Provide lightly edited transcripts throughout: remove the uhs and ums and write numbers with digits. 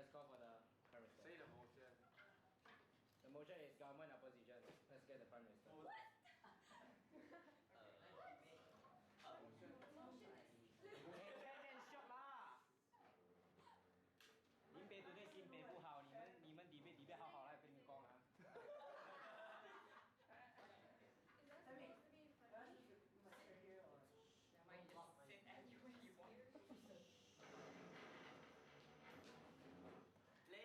Let's call for the Prime Minister. Say the motion. The motion is government opposition. Let's get the Prime Minister. What? Motion shot 啦！林北对新北不好，你们debate 好好来跟你讲啊。Let's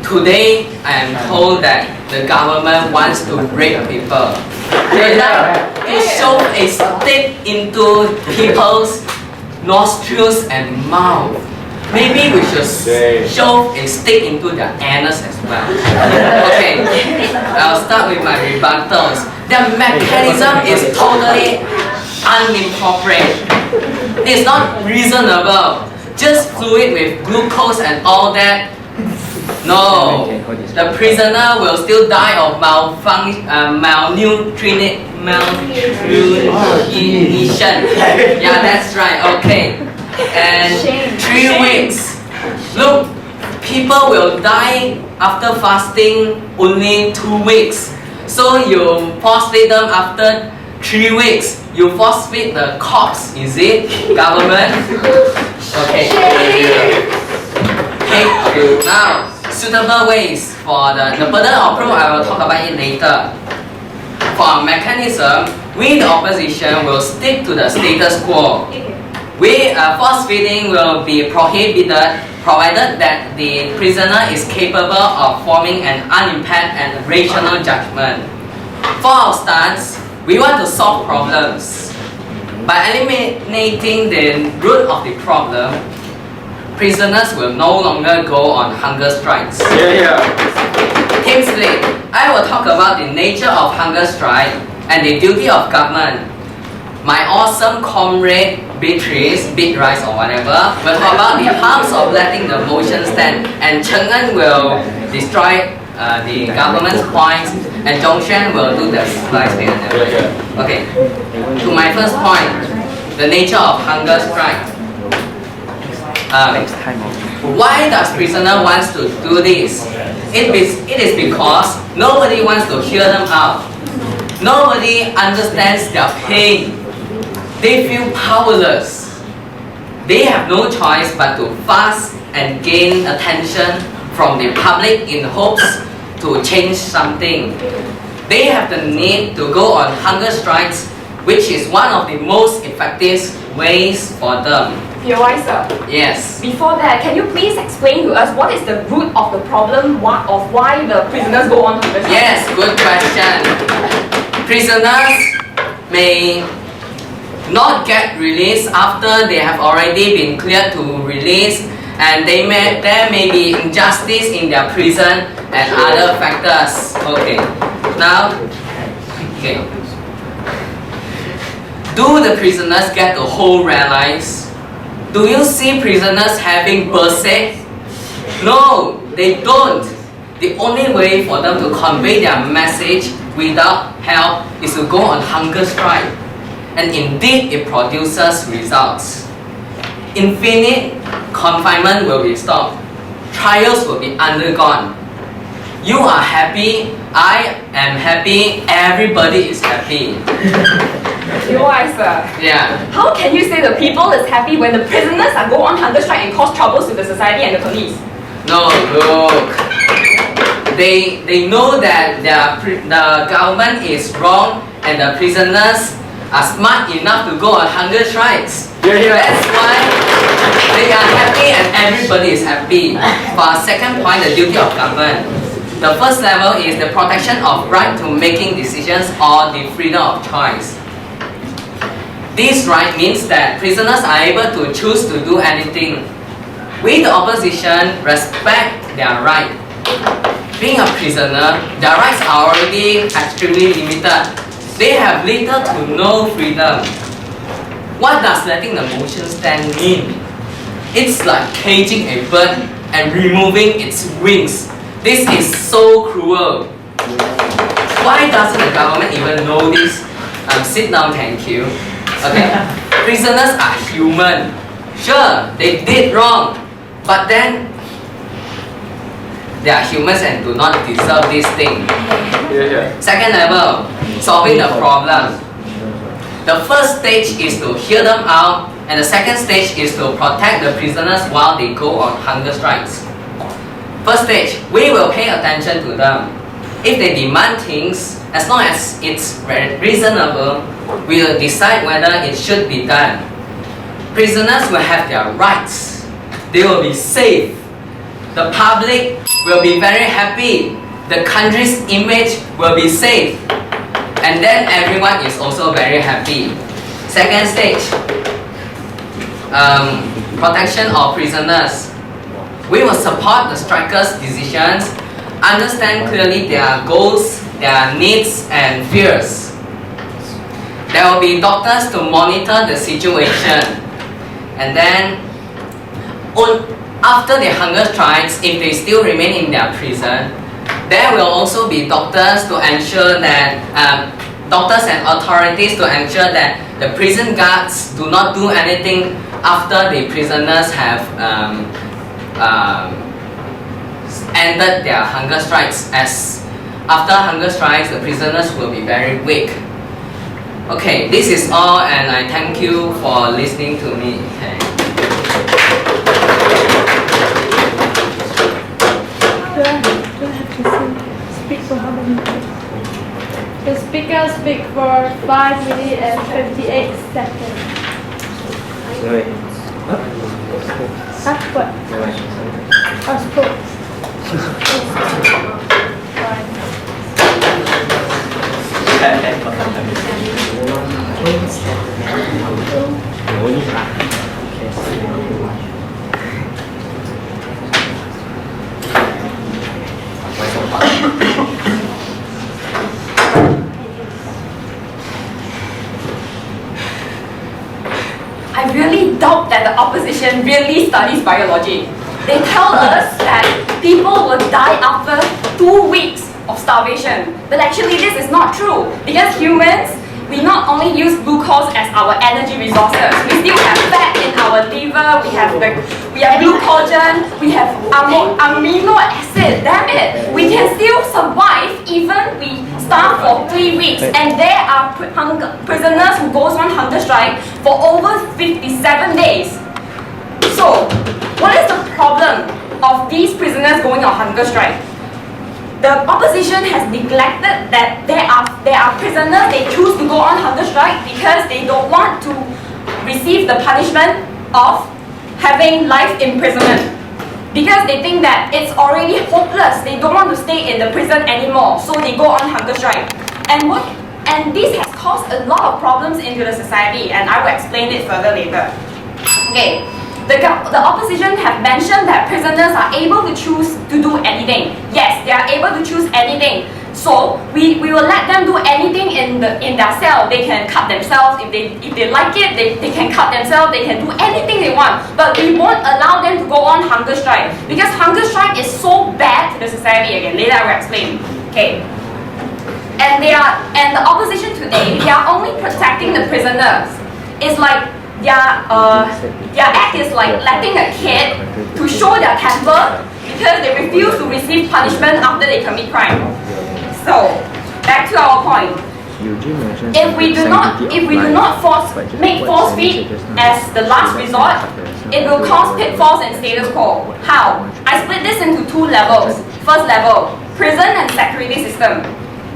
Today, I am told that the government wants to rape people. They like to shove a stick into people's nostrils and mouth. Maybe we should shove a stick into their anus as well. Okay, I'll start with my rebuttals. The mechanism is totally inappropriate. It's not reasonable. Just fluid with glucose and all that. No, the prisoner will still die of malnutrition. Yeah, that's right. Okay, and 3 weeks. Look, people will die after fasting only 2 weeks. So you force feed them after 3 weeks. You force feed the corpse, is it, government? Okay. Okay. Now, suitable ways for the burden of proof, I will talk about it later. For mechanism, we the opposition will stick to the status quo. Force feeding will be prohibited provided that the prisoner is capable of forming an unimpaired and rational judgment. For our stance, we want to solve problems. By eliminating the root of the problem, prisoners will no longer go on hunger strikes. Kingsley, I will talk about the nature of hunger strike and the duty of government. My awesome comrade Beatrice, Beatrice or whatever, will talk about the harms of letting the motion stand, and Cheng En will destroy the government's points, and Zhongshan will do the slice and everything. Okay, to my first point, the nature of hunger strike. Why does prisoner wants to do this? It is because nobody wants to hear them out. Nobody understands their pain. They feel powerless. They have no choice but to fast and gain attention from the public in hopes to change something. They have the need to go on hunger strikes, which is one of the most effective ways for them. Your Wise, sir. Yes. Before that, can you please explain to us what is the root of the problem of why the prisoners go on hunger strike? Yes, good question. Prisoners may not get released after they have already been cleared to release, and there may be injustice in their prison and other factors. Okay. Now, okay. Do the prisoners get the whole realize? Do you see prisoners having birthday? No, they don't. The only way for them to convey their message without help is to go on hunger strike. And indeed, it produces results. Infinite confinement will be stopped. Trials will be undergone. You are happy, I am happy, everybody is happy. Your Wise, sir. Yeah. How can you say the people is happy when the prisoners are go on hunger strike and cause troubles to the society and the police? No, look. They know that the government is wrong and the prisoners are smart enough to go on hunger strikes. That's why they are happy and everybody is happy. For our second point, the duty of government. The first level is the protection of right to making decisions or the freedom of choice. This right means that prisoners are able to choose to do anything. We, the opposition, respect their right. Being a prisoner, their rights are already extremely limited. They have little to no freedom. What does letting the motion stand mean? It's like caging a bird and removing its wings. This is so cruel. Why doesn't the government even know this? Sit down, thank you. Okay, prisoners are human. Sure, they did wrong, but then they are humans and do not deserve this thing. Second level, solving the problem. The first stage is to hear them out, and the second stage is to protect the prisoners while they go on hunger strikes. First stage, we will pay attention to them. If they demand things, as long as it's reasonable, we will decide whether it should be done. Prisoners will have their rights. They will be safe. The public will be very happy. The country's image will be safe. And then everyone is also very happy. Second stage, protection of prisoners. We will support the strikers' decisions, understand clearly their goals, their needs and fears. There will be doctors to monitor the situation. And then, after the hunger strikes, if they still remain in their prison, there will also be doctors to ensure that, doctors and authorities to ensure that the prison guards do not do anything after the prisoners have ended their hunger strikes, as after hunger strikes the prisoners will be very weak. Okay, this is all and I thank you for listening to me. Okay. Do I have to speak for how many minutes? The speaker speak for 5 minutes and 58 seconds. Sorry. Huh? What? Oh, sports. I really doubt that the opposition really studies biology. They tell us that people will die after 2 weeks of starvation. But actually this is not true, because humans, we not only use glucose as our energy resources, we still have fat in our liver, we have glucogen, we have amino acid. Damn it, we can still survive even we starve for 3 weeks, and there are prisoners who goes on hunger strike for over 57 days. So, what is the problem of these prisoners going on hunger strike? The opposition has neglected that there are prisoners, they choose to go on hunger strike because they don't want to receive the punishment of having life imprisonment. Because they think that it's already hopeless, they don't want to stay in the prison anymore, so they go on hunger strike. And this has caused a lot of problems into the society, and I will explain it further later. Okay. The opposition have mentioned that prisoners are able to choose to do anything. Yes, they are able to choose anything. So we will let them do anything in their cell. They can cut themselves if they like it. They can cut themselves. They can do anything they want. But we won't allow them to go on hunger strike, because hunger strike is so bad to the society. Again, later I will explain. Okay. And the opposition today, they are only protecting the prisoners. It's like their act is like letting a kid to show their temper because they refuse to receive punishment after they commit crime. So, back to our point. If we do not make force feed as the last resort, it will cause pitfalls and status quo. How? I split this into 2 levels. First level, prison and security system.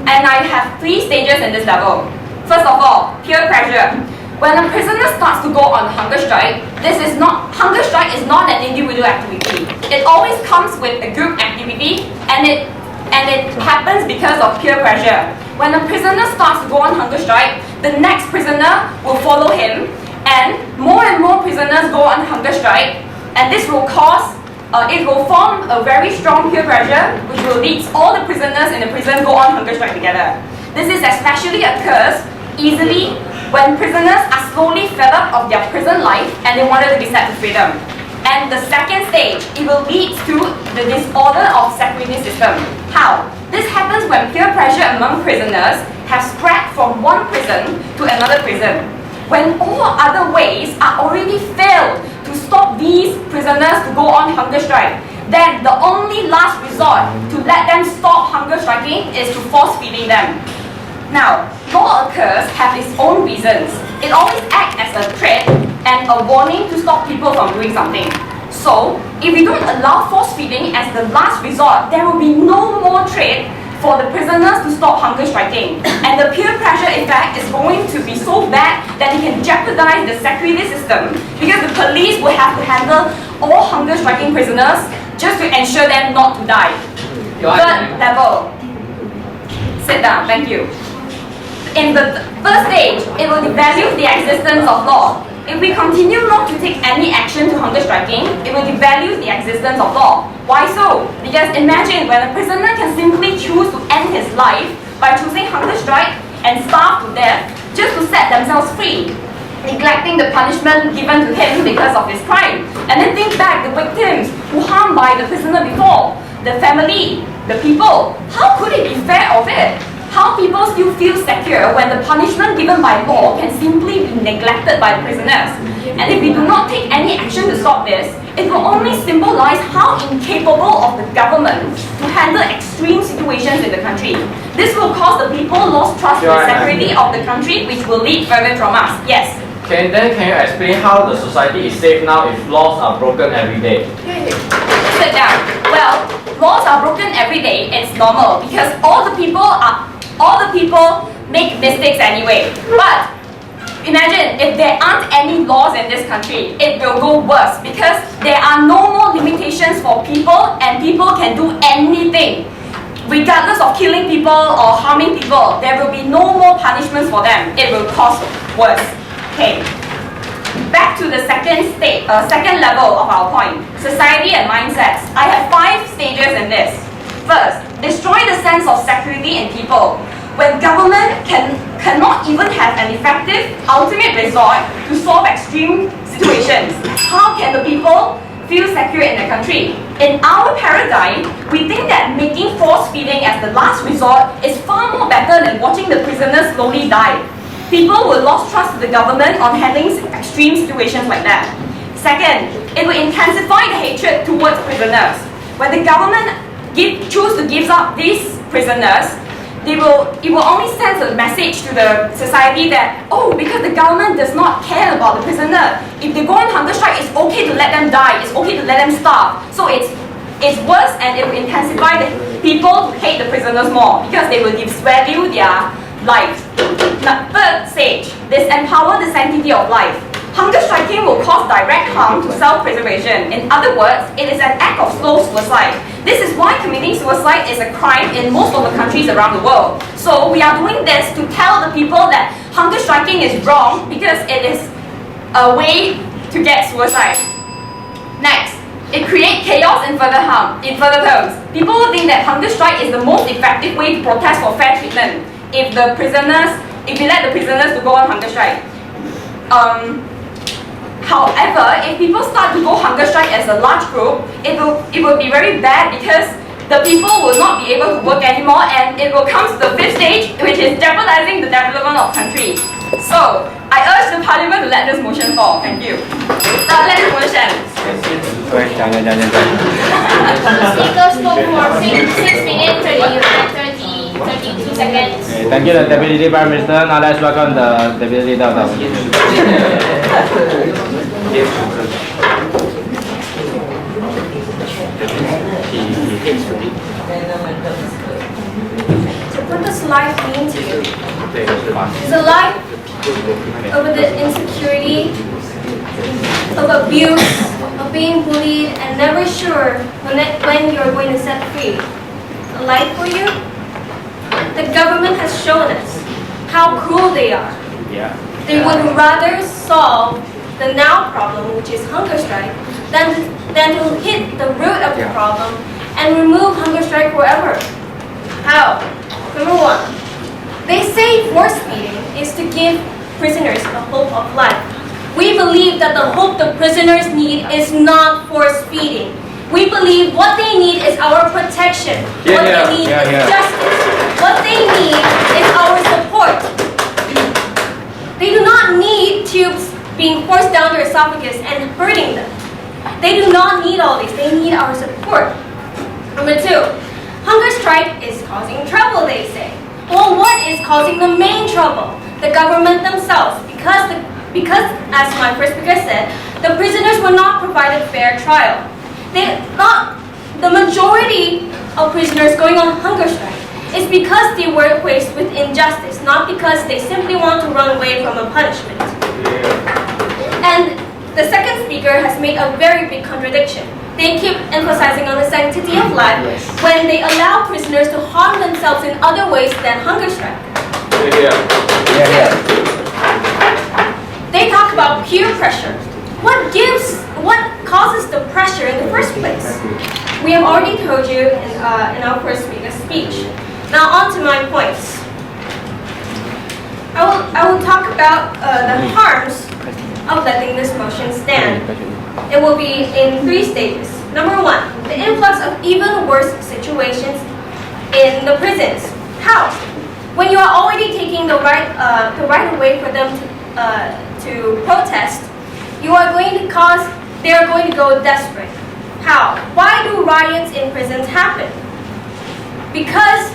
And I have 3 stages in this level. First of all, peer pressure. When a prisoner starts to go on hunger strike, hunger strike is not an individual activity. It always comes with a group activity, and it happens because of peer pressure. When a prisoner starts to go on hunger strike, the next prisoner will follow him, and more prisoners go on hunger strike, and this will it will form a very strong peer pressure, which will lead all the prisoners in the prison go on hunger strike together. This is especially occurs easily when prisoners are slowly fed up of their prison life and they wanted to be set to freedom. And the second stage, it will lead to the disorder of security system. How? This happens when peer pressure among prisoners has spread from one prison to another prison. When all other ways are already failed to stop these prisoners to go on hunger strike, then the only last resort to let them stop hunger striking is to force feeding them. Now, law occurs have its own reasons. It always acts as a threat and a warning to stop people from doing something. So, if we don't allow force feeding as the last resort, there will be no more threat for the prisoners to stop hunger striking. And the peer pressure effect is going to be so bad that it can jeopardize the security system, because the police will have to handle all hunger striking prisoners just to ensure them not to die. Third level. Sit down, thank you. In the first stage, it will devalue the existence of law. If we continue not to take any action to hunger striking, it will devalue the existence of law. Why so? Because imagine when a prisoner can simply choose to end his life by choosing hunger strike and starve to death just to set themselves free, neglecting the punishment given to him because of his crime. And then think back the victims who harmed by the prisoner before, the family, the people. How could it be fair of it? How people still feel secure when the punishment given by law can simply be neglected by the prisoners? And if we do not take any action to stop this, it will only symbolize how incapable of the government to handle extreme situations in the country. This will cause the people lost trust in the security of the country, which will lead further traumas. Yes? Can you explain how the society is safe now if laws are broken every day? Sit down. Well, laws are broken every day. It's normal because all the people make mistakes anyway. But imagine if there aren't any laws in this country, it will go worse because there are no more limitations for people and people can do anything. Regardless of killing people or harming people, there will be no more punishments for them. It will cause worse. Okay. Back to the second level of our point, society and mindsets. I have 5 stages in this. First, destroy the sense of security in people. When government cannot even have an effective ultimate resort to solve extreme situations, how can the people feel secure in the country? In our paradigm, we think that making force feeding as the last resort is far more better than watching the prisoners slowly die. People will lose trust to the government on handling extreme situations like that. Second, it will intensify the hatred towards prisoners. When the government choose to give up these prisoners, it will only send a message to the society that, oh, because the government does not care about the prisoner, if they go on hunger strike, it's okay to let them die, it's okay to let them starve. So it's worse and it will intensify the people to hate the prisoners more because they will disvalue their life. Third stage, disempower the sanctity of life. Hunger striking will cause direct harm to self-preservation. In other words, it is an act of slow suicide. This is why committing suicide is a crime in most of the countries around the world. So we are doing this to tell the people that hunger striking is wrong because it is a way to get suicide. Next, it creates chaos in further terms. People will think that hunger strike is the most effective way to protest for fair treatment. If we let the prisoners to go on hunger strike. However, if people start to go hunger strike as a large group, it will be very bad because the people will not be able to work anymore and it will come to the 5th stage, which is jeopardizing the development of country. So, I urge the parliament to let this motion fall. Thank you. Let this motion. Speakers spoke for 6 minutes, 32 seconds. Thank you, the Deputy Prime Minister. Now let's welcome the Deputy Leader. So what does life mean to you? Is a life of the insecurity, of abuse, of being bullied and never sure when you're going to set free? A life for you? The government has shown us how cruel they are. They would rather solve the now problem, which is hunger strike, than to hit the root of the problem and remove hunger strike forever. How? Number 1, they say force feeding is to give prisoners a hope of life. We believe that the hope the prisoners need is not force feeding. We believe what they need is our protection. What they need is justice. What they need is our support. They do not need tubes being forced down their esophagus and hurting them. They do not need all these. They need our support. Number 2, hunger strike is causing trouble, they say. Well, what is causing the main trouble? The government themselves. Because as my first speaker said, the prisoners were not provided fair trial. The majority of prisoners going on hunger strike is because they were faced with injustice, not because they simply want to run away from a punishment. And the second speaker has made a very big contradiction. They keep emphasizing on the sanctity of life when they allow prisoners to harm themselves in other ways than hunger strike. They talk about peer pressure. What causes the pressure in the first place? We have already told you in our first speaker's speech. Now on to my points. I will talk about the harms of letting this motion stand. It will be in 3 stages. Number 1, the influx of even worse situations in the prisons. How? When you are already taking the right away for them to protest, they are going to go desperate. How? Why do riots in prisons happen? Because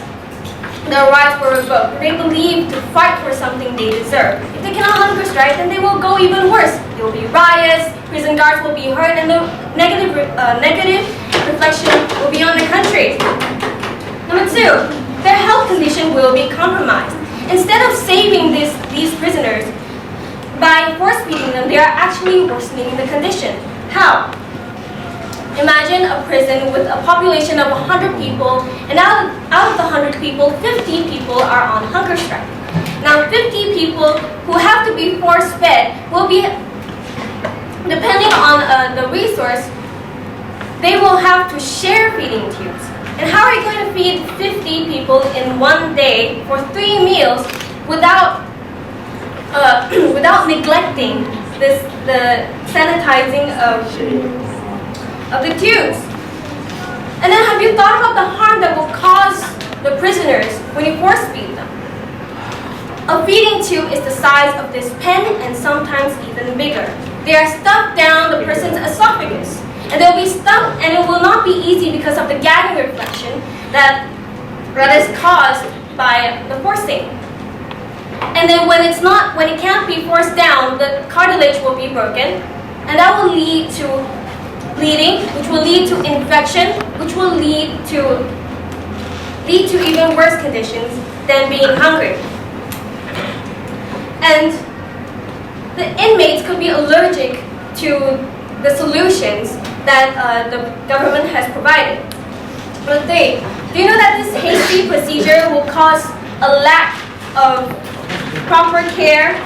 their rights were revoked. They believe to fight for something they deserve. If they cannot hunger strike, then they will go even worse. There will be riots, prison guards will be hurt, and the negative reflection will be on the country. Number 2, their health condition will be compromised. Instead of saving these prisoners by force-feeding them, they are actually worsening the condition. How? Imagine a prison with a population of 100 people, and out of the 100 people, 50 people are on hunger strike. Now 50 people who have to be force-fed will be, depending on the resource, they will have to share feeding tubes. And how are you going to feed 50 people in one day for 3 meals without neglecting the sanitizing of the tubes? And then have you thought about the harm that will cause the prisoners when you force feed them? A feeding tube is the size of this pen and sometimes even bigger. They are stuffed down the person's esophagus, and they'll be stuck, and it will not be easy because of the gagging reflection that is caused by the forcing. And then when it can't be forced down, the cartilage will be broken, and that will lead to bleeding, which will lead to infection, which will lead to even worse conditions than being hungry. And the inmates could be allergic to the solutions that the government has provided. But do you know that this hasty procedure will cause a lack of proper care?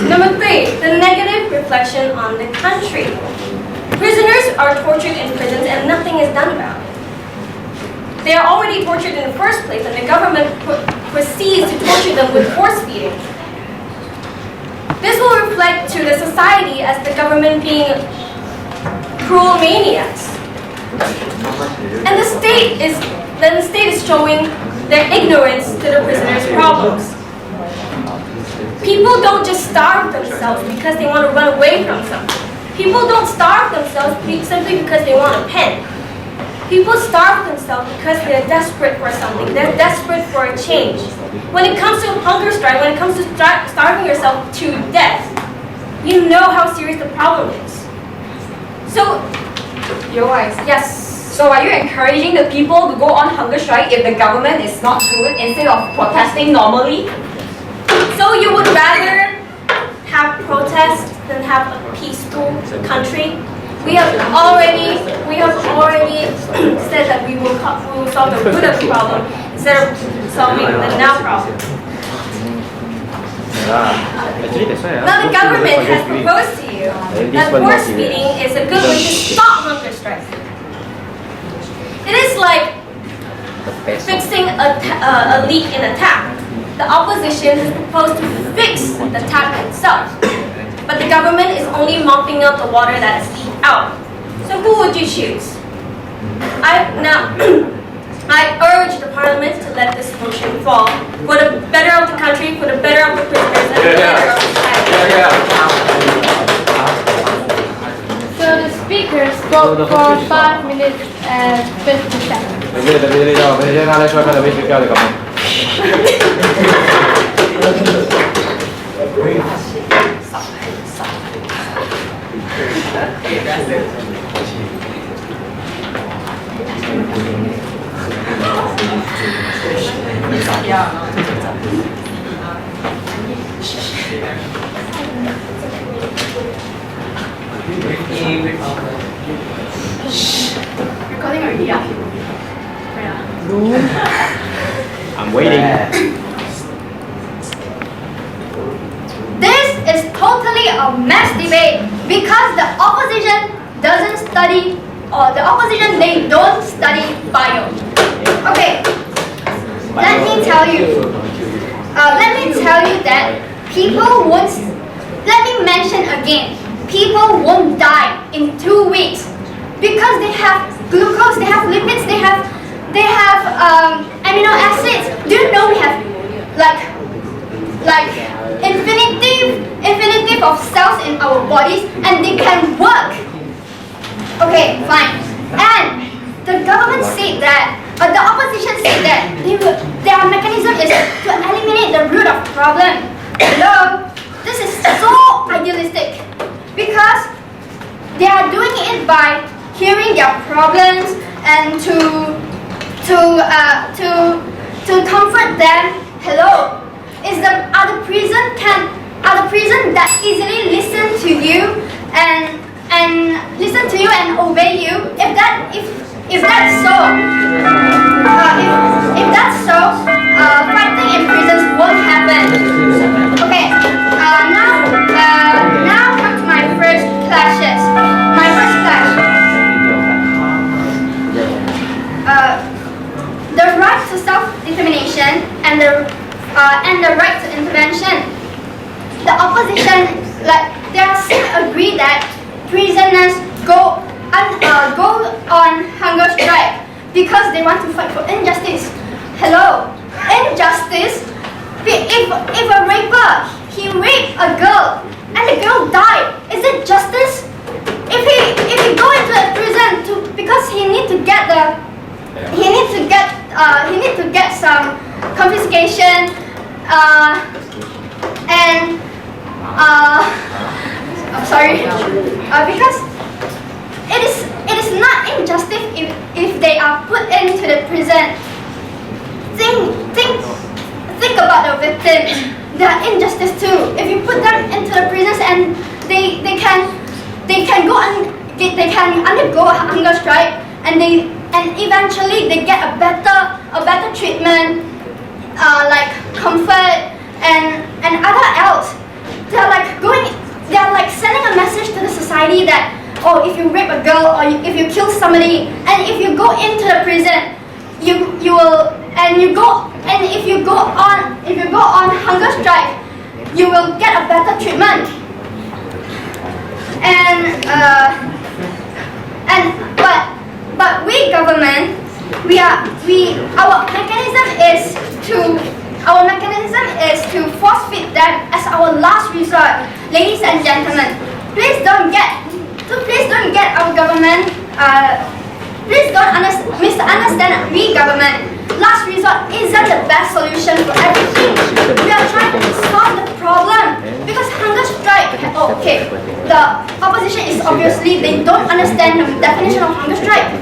Number 3, the negative reflection on the country. Prisoners are tortured in prisons and nothing is done about it. They are already tortured in the first place, and the government proceeds to torture them with force feeding. This will reflect to the society as the government being cruel maniacs. And the state is showing their ignorance to the prisoners' problems. People don't just starve themselves because they want to run away from something. People don't starve themselves simply because they want a pen. People starve themselves because they're desperate for something. They're desperate for a change. When it comes to hunger strike, when it comes to starving yourself to death, you know how serious the problem is. So, Your Eyes. yes. So are you encouraging the people to go on hunger strike if the government is not good instead of protesting normally? So you would rather have protests than have a peaceful country? We have already said that we will solve the root of the problem instead of solving the now problem. Now the government has proposed to you that force feeding is a good way to stop hunger strike. It is like fixing a leak in a tap. The opposition has proposed to fix the tap itself, but the government is only mopping up the water that is leaked out. So who would you choose? I urge the parliament to let this motion fall for the better of the country, for the better of the prisoners, and the better of society. So the speaker spoke for 5 minutes and 50 seconds. Recording already, yeah? I'm waiting. This is totally a mass debate because the opposition doesn't study, or the opposition, they don't study bio. Okay, let me tell you that people won't, let me mention again, people won't die in 2 weeks because they have glucose, they have lipids, they have amino acids. Do you know we have like infinity of cells in our bodies and they can work? Okay, fine. And the government said that, the opposition said that their mechanism is to eliminate the root of problem. Hello, this is so idealistic because they are doing it by hearing their problems and to comfort them. Hello, are the prison that easily listen to you and obey you? If that's so, fighting in prisons won't happen. Okay, now come to my first clashes. My first clash. The right to self-determination and the right to intervention. The opposition, they still agree that prisoners go on hunger strike because they want to fight for injustice. Hello, injustice? If a raper, he raped a girl and the girl died, is it justice? If he go into a prison because he need to get some confiscation I'm sorry, because it is not injustice if they are put into the prison. Think about the victims. They are injustice too. If you put them into the prisons and they can undergo a hunger strike and eventually they get a better treatment, like comfort and other else. They are like sending a message to the society that, oh, if you rape a girl or if you kill somebody and if you go into the prison, if you go on hunger strike, you will get a better treatment. But we government, our mechanism is to force feed them as our last resort. Ladies and gentlemen, please don't get our government. Please don't misunderstand we government. Last resort isn't the best solution for everything. We are trying to solve the problem because hunger strike. Okay, the opposition is obviously they don't understand the definition of hunger strike.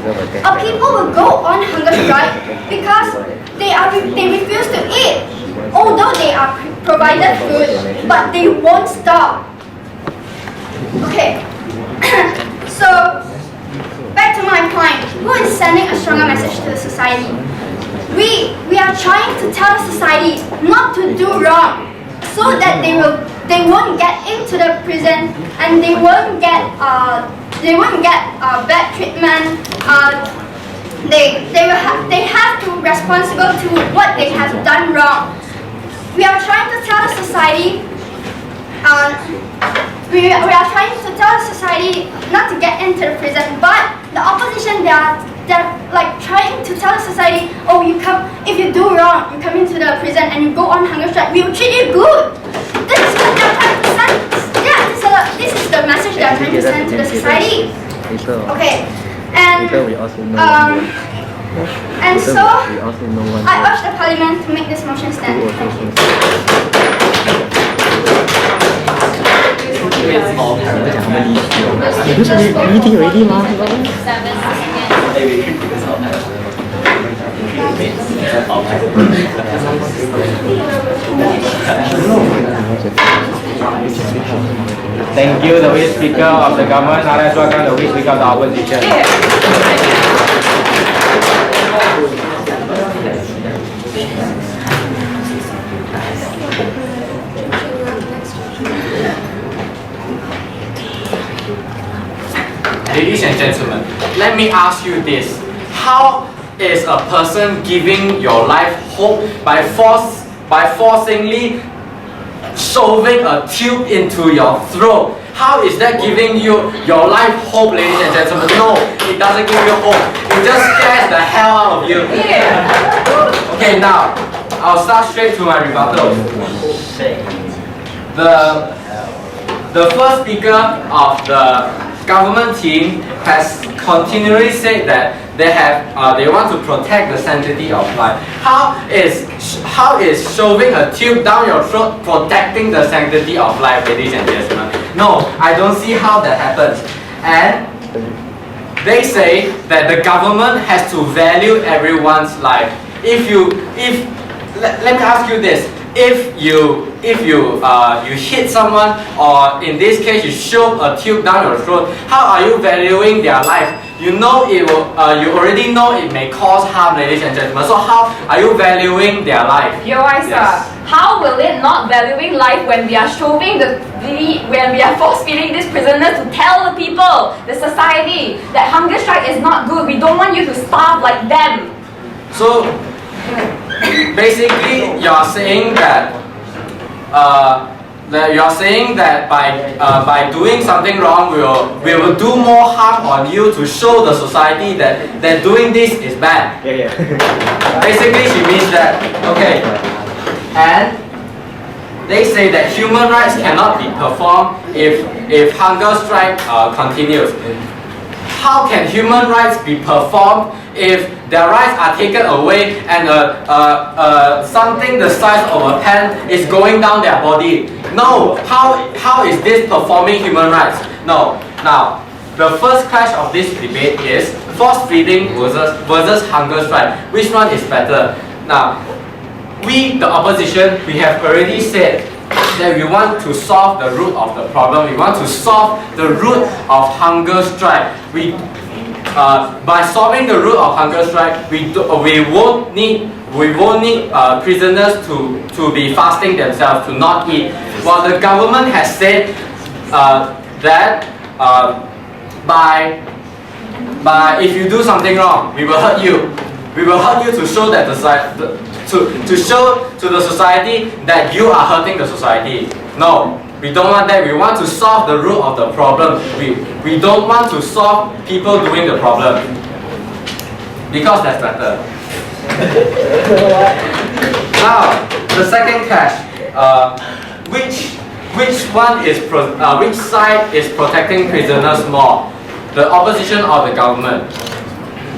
People will go on hunger strike because they refuse to eat, although they are provided food, but they won't stop. Okay, so back to my point. Who is sending a stronger message to the society? We are trying to tell society not to do wrong, so that they won't get into the prison and they won't get bad treatment. They have to be responsible to what they have done wrong. We are trying to tell the society. We are trying to tell society not to get into the prison, but the opposition they're like trying to tell society, oh, if you do wrong, you come into the prison and you go on hunger strike, we will treat you good. This is what they're trying to send. Yeah, this is the message they're trying to send to the society. Okay, and so I urge the parliament to make this motion stand. Thank you. Meeting already, ma. Thank you, the Vice Speaker of the government. Now let's welcome the Vice Speaker of the opposition. Ladies and gentlemen, let me ask you this. How is a person giving your life hope by forcingly shoving a tube into your throat? How is that giving you your life hope, ladies and gentlemen? No, it doesn't give you hope. It just scares the hell out of you. Okay, now, I'll start straight to my rebuttal. The first speaker of the government team has continually said that they want to protect the sanctity of life. How is shoving a tube down your throat protecting the sanctity of life, ladies and gentlemen? No, I don't see how that happens. And they say that the government has to value everyone's life. Let me ask you this. If you hit someone, or in this case you shove a tube down your throat, how are you valuing their life? You know it will. You already know it may cause harm, ladies and gentlemen. So how are you valuing their life? Your Eyes, Yes. how will it not valuing life when we are shoving when we are force feeding these prisoners to tell the people, the society, that hunger strike is not good. We don't want you to starve like them. So basically, you're saying that by doing something wrong, we will do more harm on you to show the society that doing this is bad. Basically, she means that. Okay, and they say that human rights cannot be performed if hunger strike continues. How can human rights be performed if their rights are taken away and something the size of a pen is going down their body? No, how is this performing human rights? No. Now, the first clash of this debate is force feeding versus hunger strike. Which one is better? Now, we, the opposition, we have already said that we want to solve the root of the problem. We want to solve the root of hunger strike. By solving the root of hunger strike, we won't need prisoners to be fasting themselves, to not eat. While the government has said that if you do something wrong, we will hurt you. We will hurt you to show that to show to the society that you are hurting the society. No, we don't want that. We want to solve the root of the problem. We don't want to solve people doing the problem, because that's better. Now, the second clash. Which side is protecting prisoners more? The opposition or the government?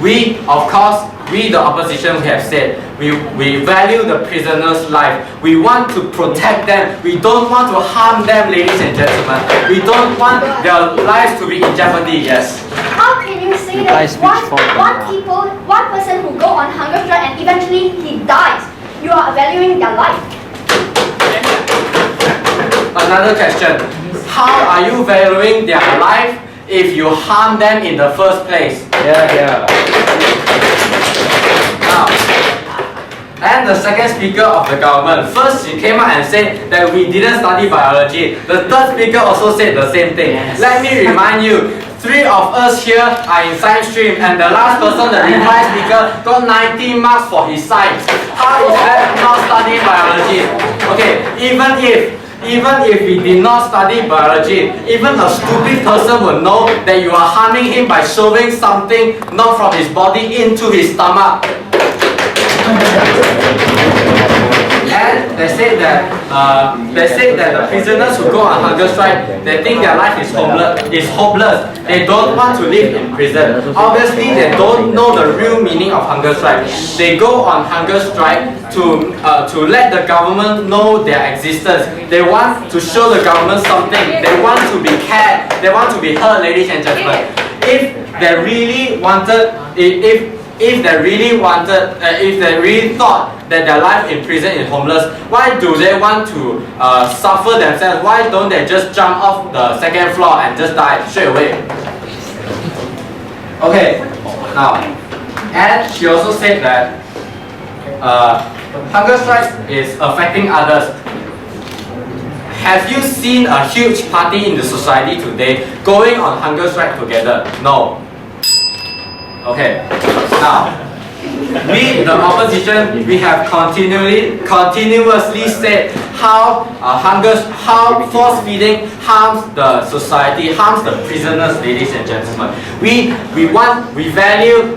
We, of course, the opposition, we have said we value the prisoners' life. We want to protect them. We don't want to harm them, ladies and gentlemen. We don't want their lives to be in jeopardy. Yes. How can you say that one person who go on hunger strike and eventually he dies, you are valuing their life? Another question. How are you valuing their life if you harm them in the first place? Now, and the second speaker of the government, first she came out and said that we didn't study biology. The third speaker also said the same thing. Yes. Let me remind you, 3 of us here are in science stream, and the last person, the reply speaker, got 90 marks for his science. How is that not studying biology? Okay, even if we did not study biology, even a stupid person would know that you are harming him by shoving something not from his body into his stomach. And they say that the prisoners who go on hunger strike, they think their life is hopeless. They don't want to live in prison. Obviously, they don't know the real meaning of hunger strike. They go on hunger strike to let the government know their existence. They want to show the government something. They want to be cared. They want to be heard, ladies and gentlemen. If they really wanted, if if they really wanted, if they really thought that their life in prison is homeless, why do they want to suffer themselves? Why don't they just jump off the second floor and just die straight away? Okay, now, and she also said that hunger strikes is affecting others. Have you seen a huge party in the society today going on hunger strike together? No. Okay, now, we, the opposition, we have continuously said how how force feeding harms the society, harms the prisoners, ladies and gentlemen. We value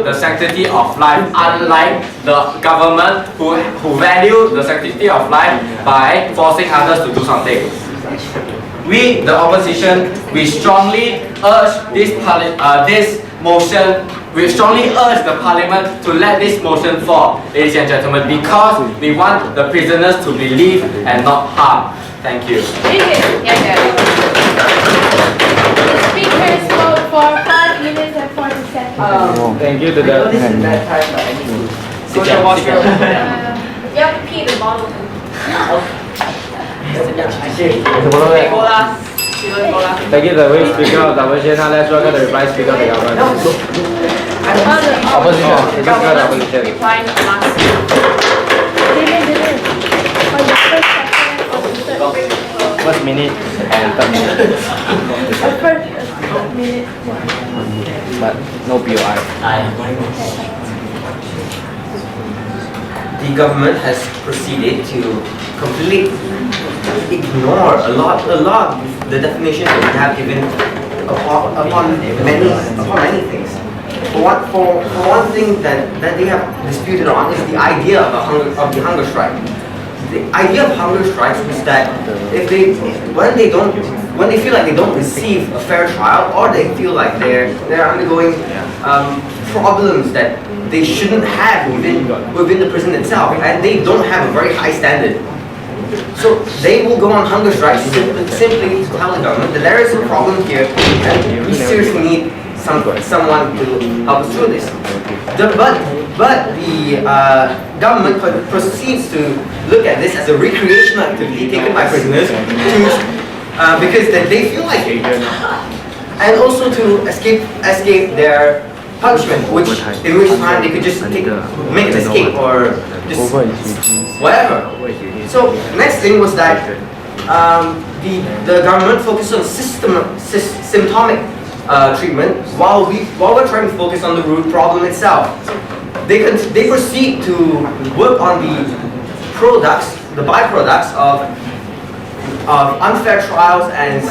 the sanctity of life, unlike the government who value the sanctity of life by forcing others to do something. We, the opposition, we strongly urge this motion. We strongly urge the parliament to let this motion fall, ladies and gentlemen, because we want the prisoners to be relieved and not harmed. Thank you. The speaker spoke for 5 minutes and 40 seconds. Thank you to the. You have to pee the bottle. Thank you to the speaker of the opposition. Now let's welcome the reply speaker of the government. Opposition. Speaker of the opposition. Replying to us. For the first, second, or the third. First minute and third minute. First minute. But no POI. The government has proceeded to completely ignore a lot the definition that we have given upon many things. For one thing that they have disputed on is the idea of the hunger strike. The idea of hunger strikes is that when they feel like they don't receive a fair trial, or they feel like they're undergoing problems that they shouldn't have within the prison itself, and they don't have a very high standard. So they will go on hunger strikes simply to tell the government that there is a problem here, and we seriously need someone to help us through this. But the government proceeds to look at this as a recreational activity taken by prisoners because they feel like it, and also to escape their punishment, in which time they could just make an escape or just whatever. So next thing was that the government focused on symptomatic treatment while we're trying to focus on the root problem itself. They proceed to work on the byproducts of unfair trials and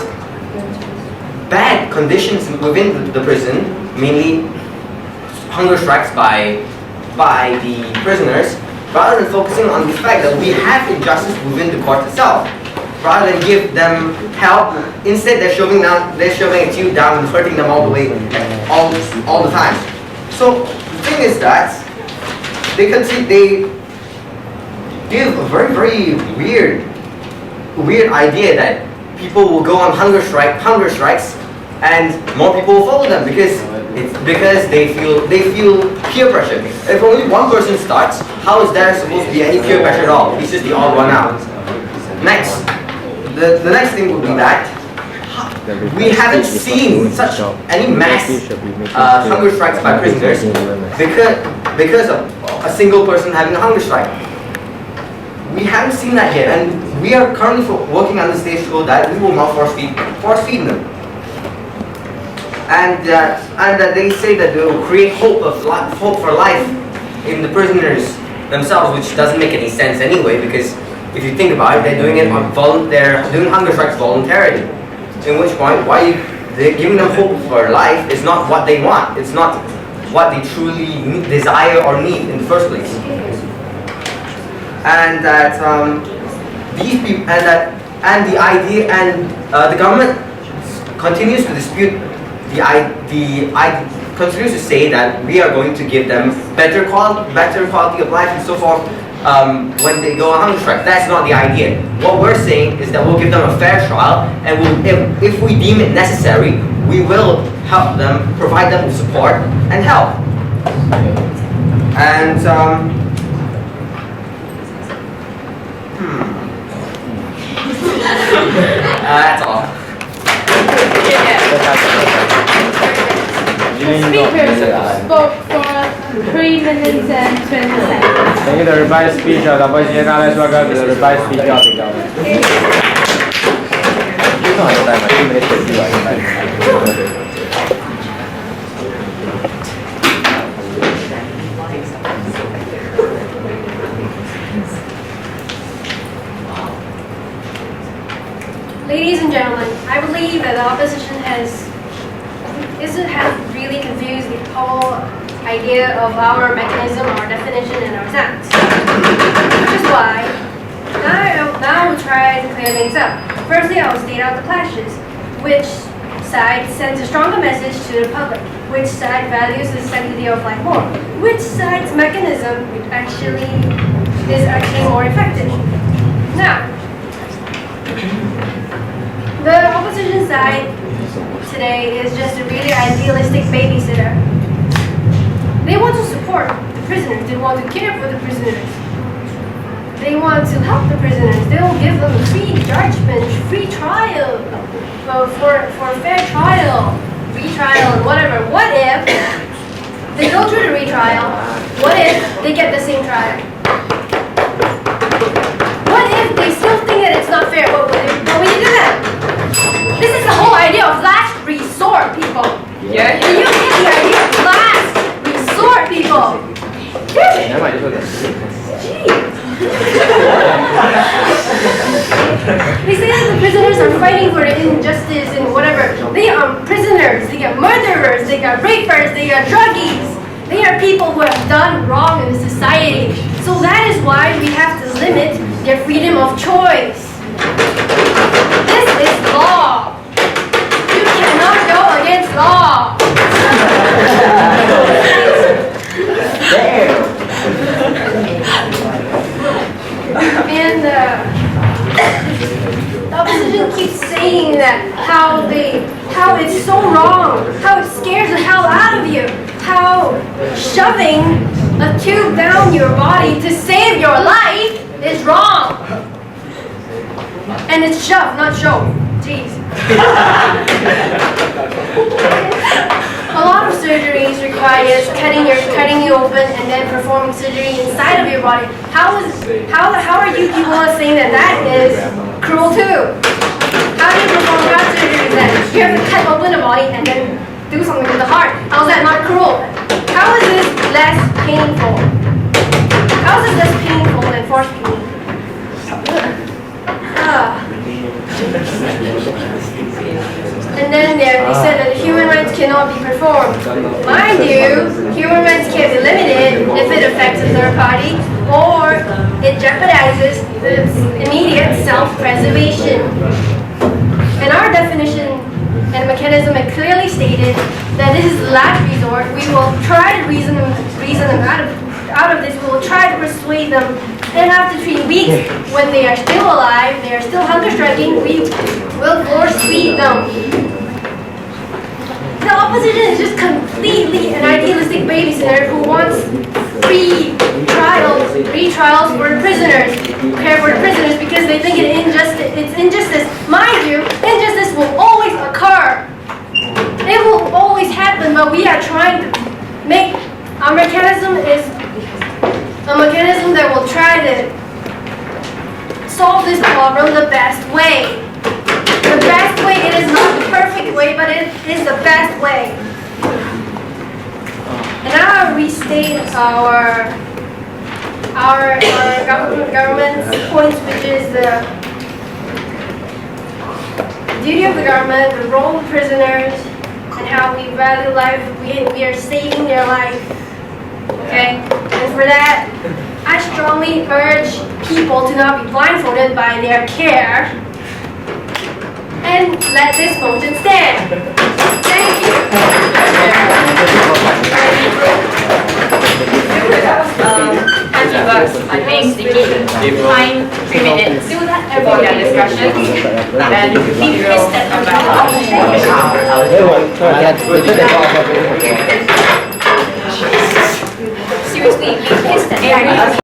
bad conditions within the prison, mainly hunger strikes by the prisoners, rather than focusing on the fact that we have injustice within the court itself. Rather than give them help, instead they're shoving a tube down and hurting them all the way, all the time. So the thing is that they give a very, very weird idea that people will go on hunger strikes, and more people will follow them because they feel peer pressure. If only one person starts, how is there supposed to be any peer pressure at all? He's just the odd one out. Next, the next thing would be that we haven't seen any mass hunger strikes by prisoners because of a single person having a hunger strike. We haven't seen that yet, and we are currently working on the stage to go that we will not force feed them. And that they say that they will create hope for life in the prisoners themselves, which doesn't make any sense anyway, because if you think about it, they're doing hunger strikes voluntarily. In which point, why they're giving them hope for life is not what they want. It's not what they truly desire or need in the first place. And that these people the government continues to dispute continues to say that we are going to give them better quality of life and so forth when they go on hunger strike. That's not the idea. What we're saying is that we'll give them a fair trial, and if we deem it necessary, we will help them, provide them with support and help. And That's all. Speakers spoke for 3 minutes and 20 seconds. Thank you, the revised speech. 咱们接下来说个 the revised speech 要比较。这个还有带吗？这没手机吧？应该。Ladies and gentlemen, I believe that the opposition has really confused the whole idea of our mechanism, our definition, and our stance. Which is why now we'll try to clear things up. Firstly, I will state out the clashes. Which side sends a stronger message to the public? Which side values the sanctity of life more? Which side's mechanism is actually more effective? Now, the opposition side today is just a really idealistic babysitter. They want to support the prisoners. They want to care for the prisoners. They want to help the prisoners. They will give them a free judgment, free trial, for a fair trial, retrial, and whatever. What if they go through the retrial? What if they get the same trial? What if they still think that it's not fair? What will you do then? This is the whole idea of last resort, people. Yeah. Do you get the idea of last resort, people? Gee. They say that the prisoners are fighting for the injustice and whatever. They are prisoners, they are murderers, they are rapers, they are druggies. They are people who have done wrong in the society. So that is why we have to limit their freedom of choice. This is law. You cannot go against law. And the opposition keeps saying that how it's so wrong, how it scares the hell out of you, how shoving a tube down your body to save your life is wrong. And it's shove, not show. Jeez. A lot of surgeries requires cutting you open and then performing surgery inside of your body. How are you people saying that is cruel too? How do you perform heart surgery then? You have to cut open the body and then do something with the heart. How is that not cruel? How is this less painful? How is this less painful than force feeding? And then they said that human rights cannot be performed. Mind you, human rights can be limited if it affects a third party or it jeopardizes the immediate self-preservation. And our definition and mechanism are clearly stated that this is the last resort. We will try to reason them out of this. We will try to persuade them. And after 3 weeks, when they are still alive, they are still hunger striking, we will force feed them. The opposition is just completely an idealistic babysitter who wants free trials, retrials for the prisoners, care for the prisoners because they think it's injustice. Mind you, injustice will always occur. It will always happen, but we are trying to make our mechanism is a mechanism that will try to solve this problem the best way. The best way, it is not the perfect way, but it is the best way. And now I'll restate our government's points, which is the duty of the government, the role of prisoners, and how we value life. We are saving their life. Okay? And for that, I strongly urge people to not be blindfolded by their care and let this motion stand. Thank you. I think the time 3 minutes for their discussion and be pissed at about